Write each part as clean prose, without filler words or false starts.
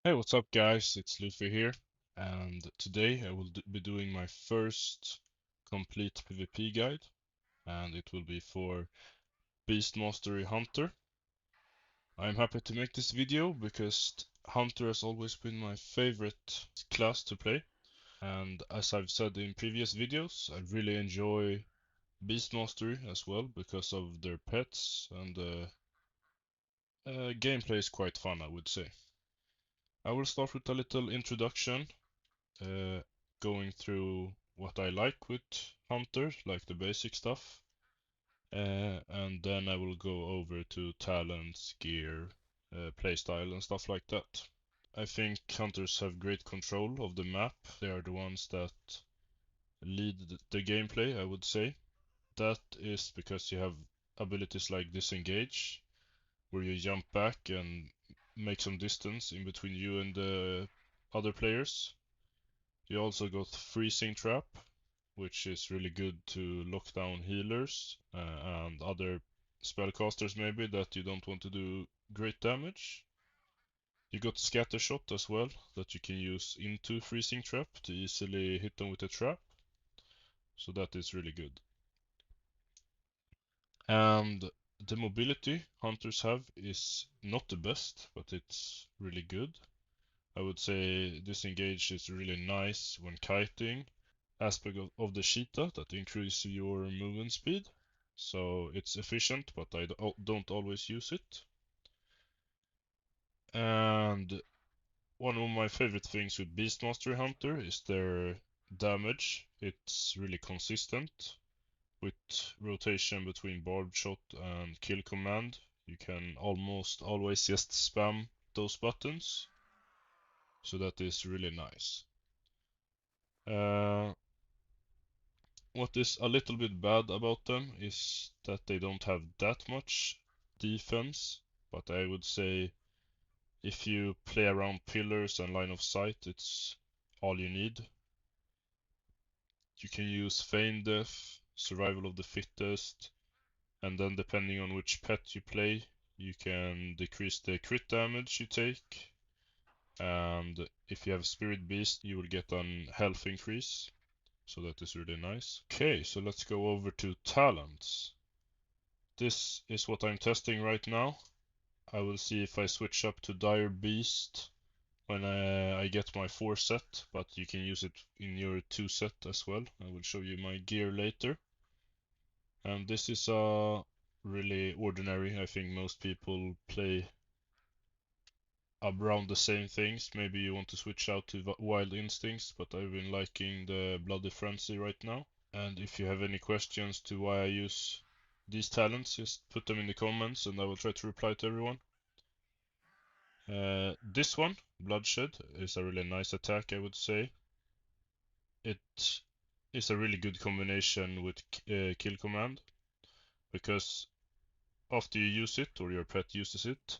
Hey, what's up, guys? It's Luffy here, and today I will be doing my first complete PvP guide, and it will be for Beast Mastery Hunter. I'm happy to make this video because Hunter has always been my favorite class to play, and as I've said in previous videos, I really enjoy Beast Mastery as well because of their pets, and gameplay is quite fun, I would say. I will start with a little introduction uh, going through what I like with Hunter, like the basic stuff, and then I will go over to talents, gear, playstyle, and stuff like that. I think Hunters have great control of the map. They are the ones that lead the gameplay, I would say. That is because you have abilities like disengage, where you jump back and make some distance in between you and the other players. You also got freezing trap, which is really good to lock down healers and other spellcasters maybe that you don't want to do great damage. You got scatter shot as well that you can use into freezing trap to easily hit them with a trap. So that is really good. And the mobility hunters have is not the best, but it's really good. I would say disengage is really nice when kiting. Aspect of the cheetah that increase your movement speed. So it's efficient, but I don't always use it. And one of my favorite things with Beastmaster Hunter is their damage. It's really consistent. With rotation between barbed shot and kill command, you can almost always just spam those buttons. So that is really nice. Uh, What is a little bit bad about them is that they don't have that much defense, but I would say if you play around pillars and line of sight, it's all you need. You can use feign death, survival of the fittest, and then depending on which pet you play, you can decrease the crit damage you take. And if you have Spirit Beast, you will get an health increase. So that is really nice. Okay, so let's go over to talents. This is what I'm testing right now. I will see if I switch up to Dire Beast when I get my 4 set, but you can use it in your 2 set as well. I will show you my gear later. And this is really ordinary. I think most people play around the same things. Maybe you want to switch out to Wild Instincts, but I've been liking the Bloody Frenzy right now. And if you have any questions to why I use these talents, just put them in the comments and I will try to reply to everyone. This one, Bloodshed, is a really nice attack, I would say. It is a really good combination with Kill Command, because after you use it, or your pet uses it,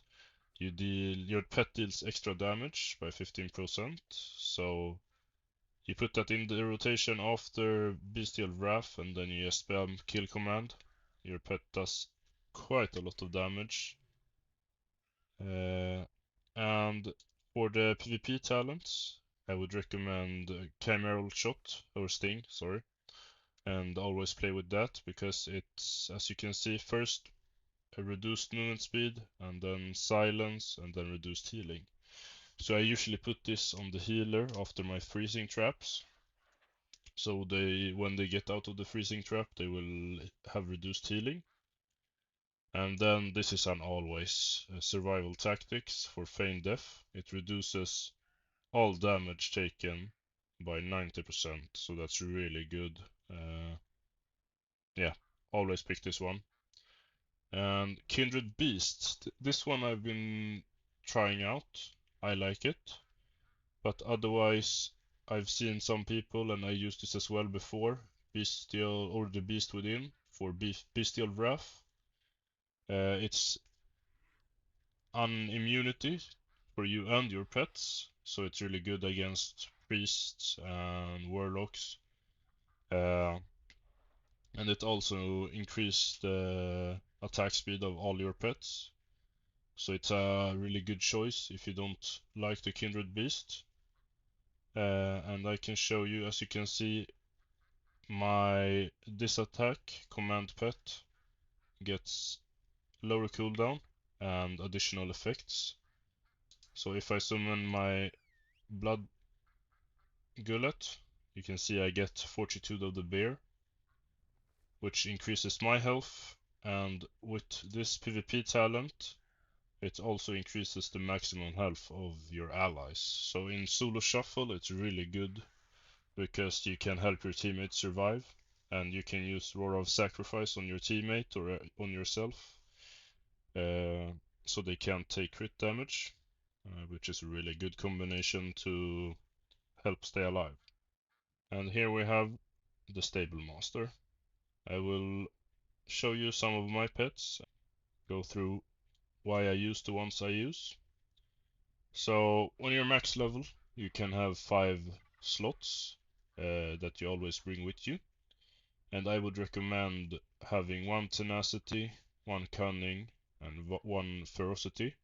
your pet deals extra damage by 15%, so you put that in the rotation after Bestial Wrath, and then you just spam Kill Command. Your pet does quite a lot of damage. And for the PvP talents, I would recommend Chimeral Shot, or Sting, sorry, and always play with that because it's, as you can see, first a reduced movement speed, and then silence, and then reduced healing. So I usually put this on the healer after my freezing traps. So when they get out of the freezing trap, they will have reduced healing. And then this is an always survival tactics for feign death. It reduces all damage taken by 90%, so that's really good. Yeah, always pick this one. And Kindred Beast, this one I've been trying out. I like it, but otherwise I've seen some people, and I used this as well before, Bestial or the Beast Within for Bestial Wrath. It's an immunity for you and your pets, so it's really good against priests and warlocks. Uh, and it also increased the attack speed of all your pets. so it's a really good choice if you don't like the Kindred Beast. And I can show you, as you can see, this attack, Command Pet, gets lower cooldown and additional effects. So if I summon my Blood Gullet, you can see I get Fortitude of the Bear, which increases my health, and with this PvP talent, it also increases the maximum health of your allies. So in solo shuffle, it's really good because you can help your teammates survive, and you can use Roar of Sacrifice on your teammate or on yourself, so they can't take crit damage, which is a really good combination to help stay alive. And here we have the Stable Master. I will show you some of my pets, go through why I use the ones I use. So when you're max level, you can have 5 slots that you always bring with you. And I would recommend having 1 tenacity, 1 cunning, and 1 ferocity.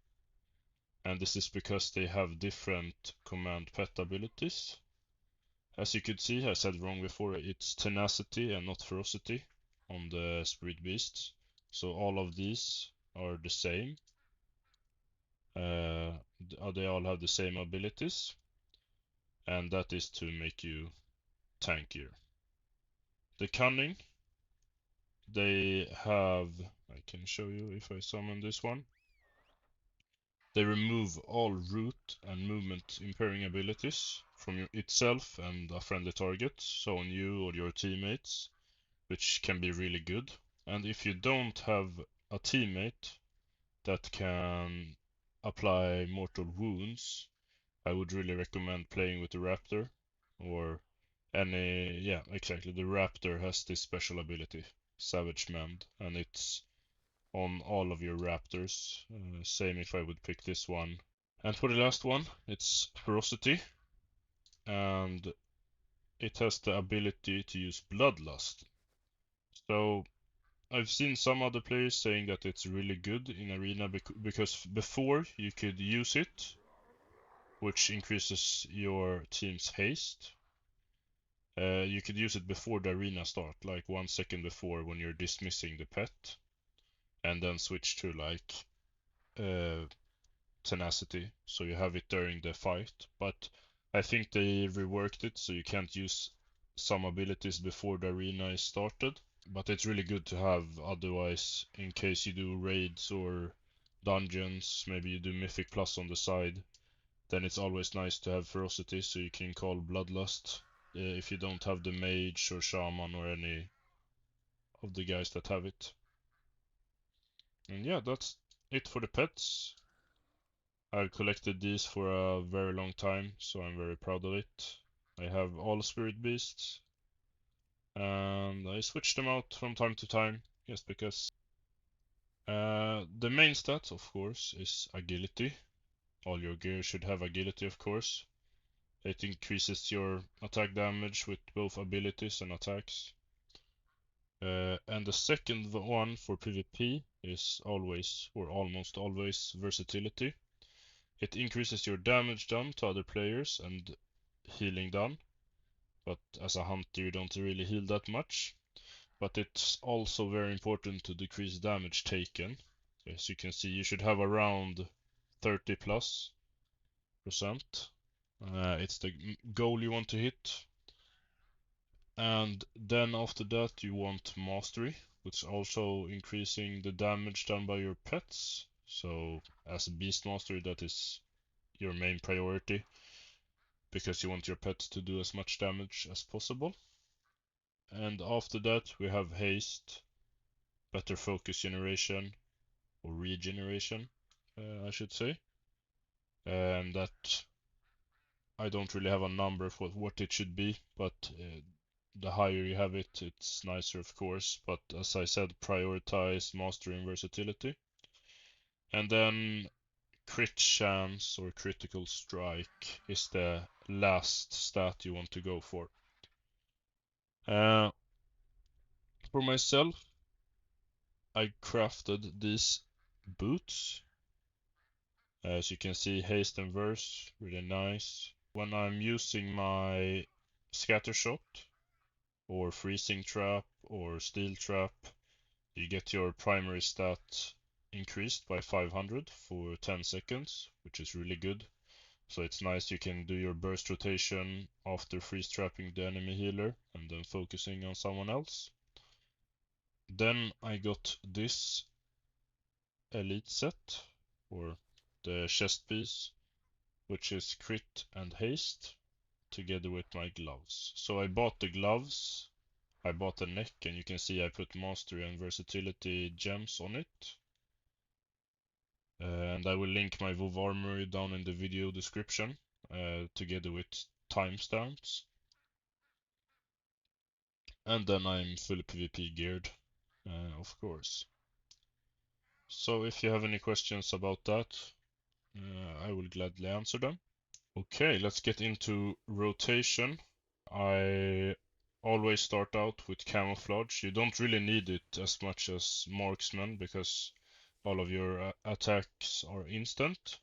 And this is because they have different command pet abilities. As you could see, I said wrong before, it's tenacity and not ferocity on the spirit beasts. So all of these are the same. They all have the same abilities, and that is to make you tankier. The cunning, they have, I can show you if I summon this one. They remove all route and movement impairing abilities from itself and a friendly target, so on you or your teammates, which can be really good. And if you don't have a teammate that can apply mortal wounds, I would really recommend playing with the Raptor or yeah, exactly. The Raptor has this special ability, Savage Mend, and it's on all of your Raptors. Same if I would pick this one. And for the last one, it's Ferocity, and it has the ability to use Bloodlust. So I've seen some other players saying that it's really good in Arena because before you could use it, which increases your team's haste. You could use it before the arena start, like 1 second before when you're dismissing the pet, and then switch to like tenacity, so you have it during the fight. But I think they reworked it so you can't use some abilities before the arena is started. But it's really good to have otherwise, in case you do raids or dungeons, maybe you do Mythic Plus on the side, then it's always nice to have Ferocity so you can call Bloodlust if you don't have the Mage or Shaman or any of the guys that have it. And yeah, that's it for the pets. I've collected these for a very long time, so I'm very proud of it. I have all Spirit Beasts, and I switch them out from time to time, just because. The main stat, of course, is Agility. All your gear should have Agility, of course. It increases your attack damage with both abilities and attacks. And the second one for PvP is always, or almost always, Versatility. It increases your damage done to other players and healing done, but as a hunter you don't really heal that much. But it's also very important to decrease damage taken. As you can see, you should have around 30+%. It's the goal you want to hit. And then after that you want Mastery, which is also increasing the damage done by your pets. So as a Beast Master, that is your main priority, because you want your pets to do as much damage as possible. And after that we have Haste, Better Focus Generation, or Regeneration, I should say. And that I don't really have a number for what it should be, but the higher you have it, it's nicer, of course. But as I said, prioritize Mastery and Versatility. And then Crit Chance or Critical Strike is the last stat you want to go for. For myself, I crafted these boots, As you can see, haste and verse, really nice. When I'm using my scatter shot or freezing trap or steel trap, you get your primary stat increased by 500 for 10 seconds, which is really good. So it's nice you can do your burst rotation after freeze trapping the enemy healer and then focusing on someone else. Then I got this elite set, or the chest piece, which is crit and haste, together with my gloves. So I bought the gloves, I bought the neck, and you can see I put mastery and versatility gems on it. And I will link my WoW Armory down in the video description, together with timestamps. And then I'm fully PvP geared, of course. So if you have any questions about that, I will gladly answer them. Okay, let's get into rotation. I always start out with camouflage. You don't really need it as much as marksman because all of your attacks are instant,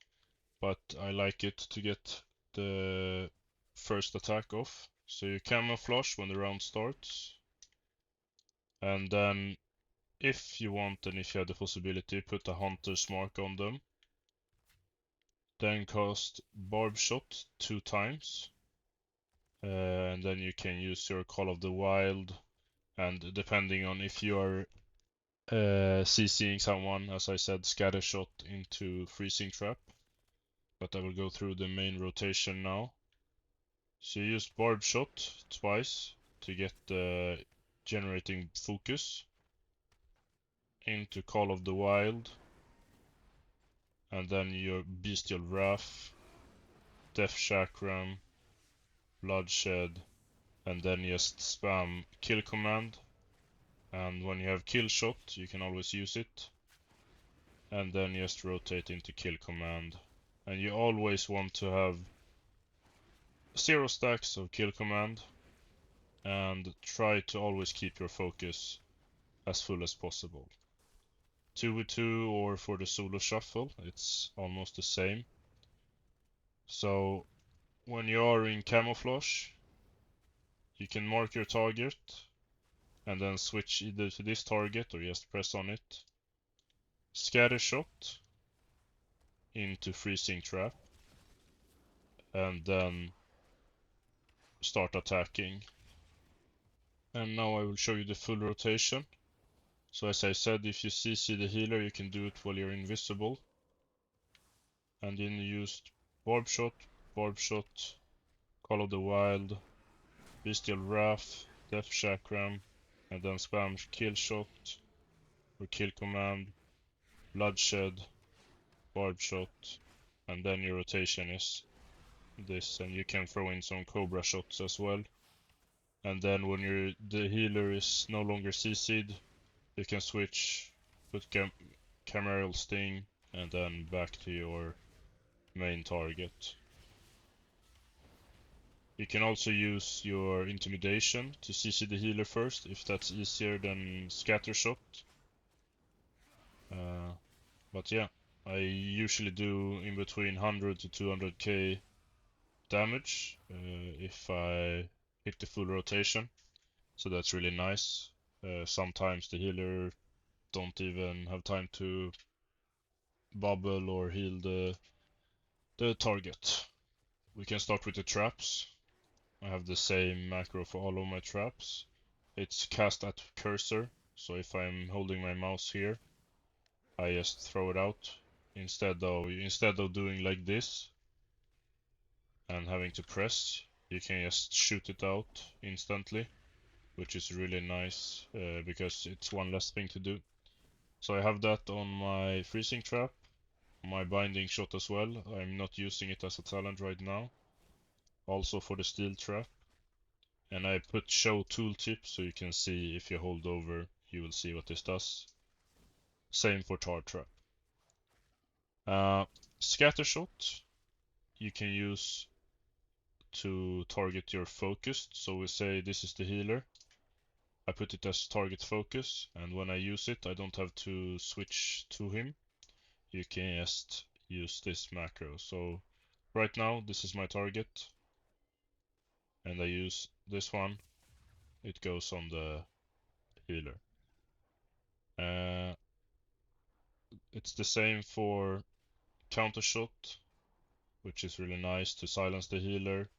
but I like it to get the first attack off. So you camouflage when the round starts, and then if you want and if you have the possibility, put a hunter's mark on them. Then cast barb shot 2 times. And then you can use your Call of the Wild, and depending on if you are CCing someone, as I said, scatter shot into freezing trap. But I will go through the main rotation now. So you use barb shot twice to get the generating focus into Call of the Wild, and then your Bestial Wrath, Death Chakram, Bloodshed, and then just spam kill command. And when you have kill shot, you can always use it. And then just rotate into kill command. And you always want to have 0 stacks of kill command, and try to always keep your focus as full as possible. 2v2 or for the solo shuffle, it's almost the same. So when you are in camouflage, you can mark your target and then switch either to this target or just press on it. Scatter shot into freezing trap, and then start attacking. And now I will show you the full rotation. So as I said, if you CC the healer, you can do it while you're invisible. And then you use barb shot, Call of the Wild, Bestial Wrath, Death Chakram, and then spam kill shot or kill command, bloodshed, barb shot, and then your rotation is this, and you can throw in some cobra shots as well. And then when the healer is no longer CC'd, you can switch, put Cameral Sting, and then back to your main target. You can also use your Intimidation to CC the healer first, if that's easier than Scatter Shot. But yeah, I usually do in between 100 to 200k damage if I hit the full rotation. So that's really nice. Sometimes the healer don't even have time to bubble or heal the target. We can start with the traps. I have the same macro for all of my traps. It's cast at cursor, so if I'm holding my mouse here, I just throw it out instead of doing like this and having to press. You can just shoot it out instantly, which is really nice because it's one less thing to do. So I have that on my freezing trap, my binding shot as well. I'm not using it as a talent right now. Also for the steel trap. And I put show tooltip so you can see if you hold over, you will see what this does. Same for tar trap. Scatter shot you can use to target your focused. So we say this is the healer. I put it as target focus, and when I use it, I don't have to switch to him. You can just use this macro. So right now this is my target, and I use this one. It goes on the healer. It's the same for counter shot, which is really nice to silence the healer.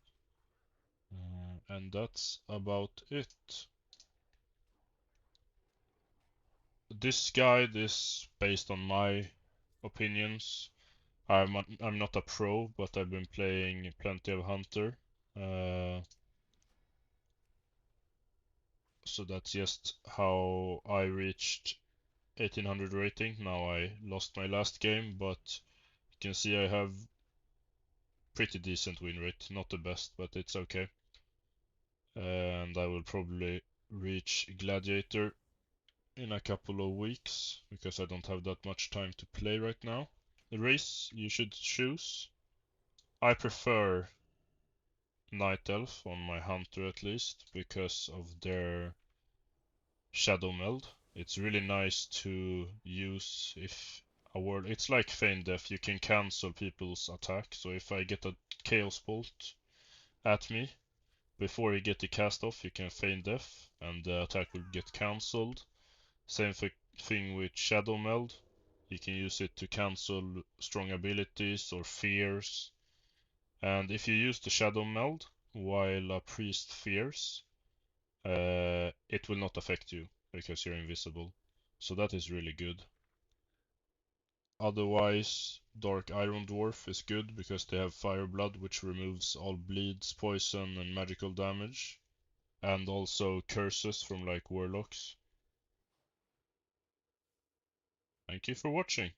And that's about it. This guide is based on my opinions. I'm not a pro, but I've been playing plenty of Hunter. So that's just how I reached 1800 rating. Now I lost my last game, but you can see I have pretty decent win rate. Not the best, but it's okay. And I will probably reach Gladiator in a couple of weeks because I don't have that much time to play right now. The race you should choose. I prefer Night Elf on my Hunter at least because of their Shadow Meld. It's really nice to use if a word. It's like Feign Death, you can cancel people's attack. So if I get a Chaos Bolt at me, before you get the cast off, you can Feign Death and the attack will get cancelled. Same thing with Shadow Meld. You can use it to cancel strong abilities or fears. And if you use the Shadow Meld while a priest fears, it will not affect you because you're invisible. So that is really good. Otherwise, Dark Iron Dwarf is good because they have Fire Blood, which removes all bleeds, poison, and magical damage. And also curses from like warlocks. Thank you for watching.